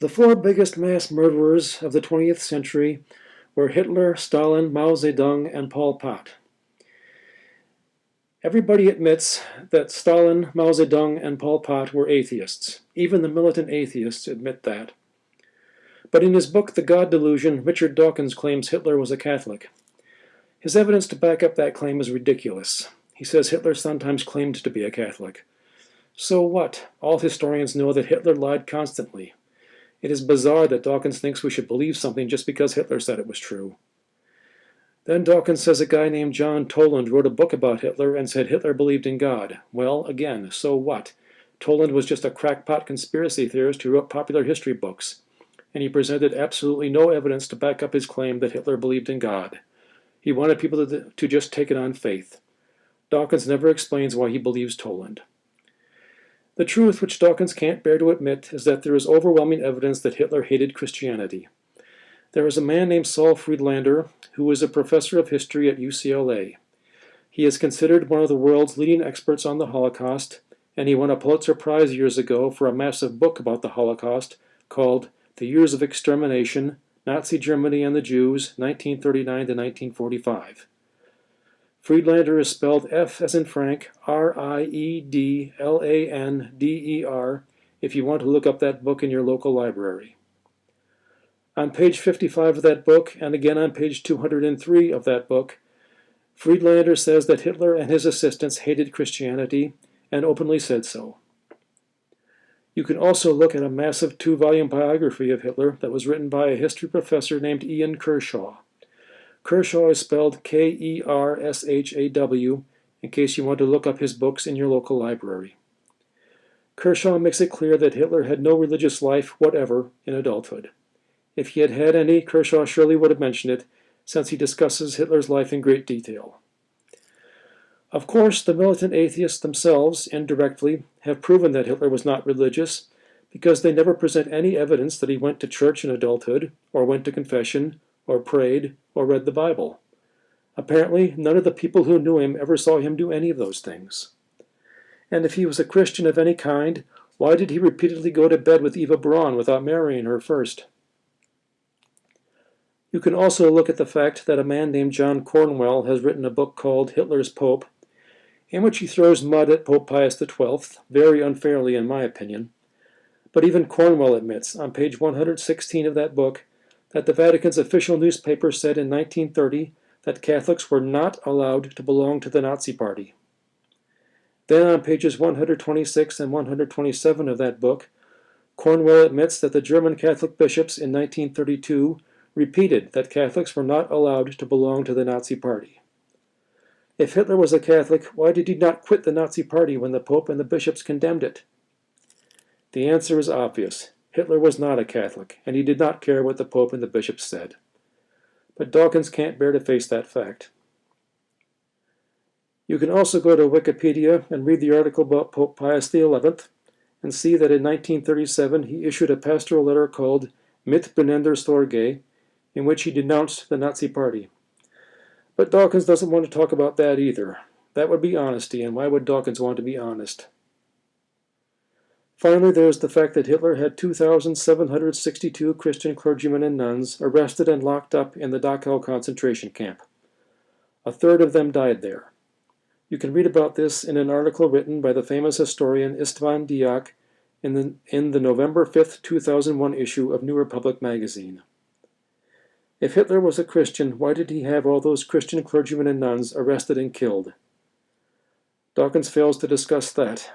The four biggest mass murderers of the 20th century were Hitler, Stalin, Mao Zedong, and Pol Pot. Everybody admits that Stalin, Mao Zedong, and Pol Pot were atheists. Even the militant atheists admit that. But in his book, The God Delusion, Richard Dawkins claims Hitler was a Catholic. His evidence to back up that claim is ridiculous. He says Hitler sometimes claimed to be a Catholic. So what? All historians know that Hitler lied constantly. It is bizarre that Dawkins thinks we should believe something just because Hitler said it was true. Then Dawkins says a guy named John Toland wrote a book about Hitler and said Hitler believed in God. Well, again, so what? Toland was just a crackpot conspiracy theorist who wrote popular history books, and he presented absolutely no evidence to back up his claim that Hitler believed in God. He wanted people to just take it on faith. Dawkins never explains why he believes Toland. The truth, which Dawkins can't bear to admit, is that there is overwhelming evidence that Hitler hated Christianity. There is a man named Saul Friedlander who is a professor of history at UCLA. He is considered one of the world's leading experts on the Holocaust, and he won a Pulitzer Prize years ago for a massive book about the Holocaust called The Years of Extermination, Nazi Germany and the Jews, 1939 to 1945. Friedlander is spelled F as in Frank, Riedlander, if you want to look up that book in your local library. On page 55 of that book, and again on page 203 of that book, Friedlander says that Hitler and his assistants hated Christianity and openly said so. You can also look at a massive 2-volume biography of Hitler that was written by a history professor named Ian Kershaw. Kershaw is spelled Kershaw, in case you want to look up his books in your local library. Kershaw makes it clear that Hitler had no religious life whatever in adulthood. If he had had any, Kershaw surely would have mentioned it, since he discusses Hitler's life in great detail. Of course, the militant atheists themselves, indirectly, have proven that Hitler was not religious, because they never present any evidence that he went to church in adulthood, or went to confession, or prayed, or read the Bible. Apparently, none of the people who knew him ever saw him do any of those things. And if he was a Christian of any kind, why did he repeatedly go to bed with Eva Braun without marrying her first? You can also look at the fact that a man named John Cornwell has written a book called Hitler's Pope, in which he throws mud at Pope Pius XII, very unfairly in my opinion. But even Cornwell admits, on page 116 of that book, that the Vatican's official newspaper said in 1930 that Catholics were not allowed to belong to the Nazi Party. Then on pages 126 and 127 of that book, Cornwell admits that the German Catholic bishops in 1932 repeated that Catholics were not allowed to belong to the Nazi Party. If Hitler was a Catholic, why did he not quit the Nazi Party when the Pope and the bishops condemned it? The answer is obvious. Hitler was not a Catholic, and he did not care what the Pope and the bishops said. But Dawkins can't bear to face that fact. You can also go to Wikipedia and read the article about Pope Pius XI and see that in 1937 he issued a pastoral letter called Mit benender Sorge, in which he denounced the Nazi Party. But Dawkins doesn't want to talk about that either. That would be honesty, and why would Dawkins want to be honest? Finally, there is the fact that Hitler had 2,762 Christian clergymen and nuns arrested and locked up in the Dachau concentration camp. A third of them died there. You can read about this in an article written by the famous historian Istvan Diak in the November 5, 2001 issue of New Republic magazine. If Hitler was a Christian, why did he have all those Christian clergymen and nuns arrested and killed? Dawkins fails to discuss that.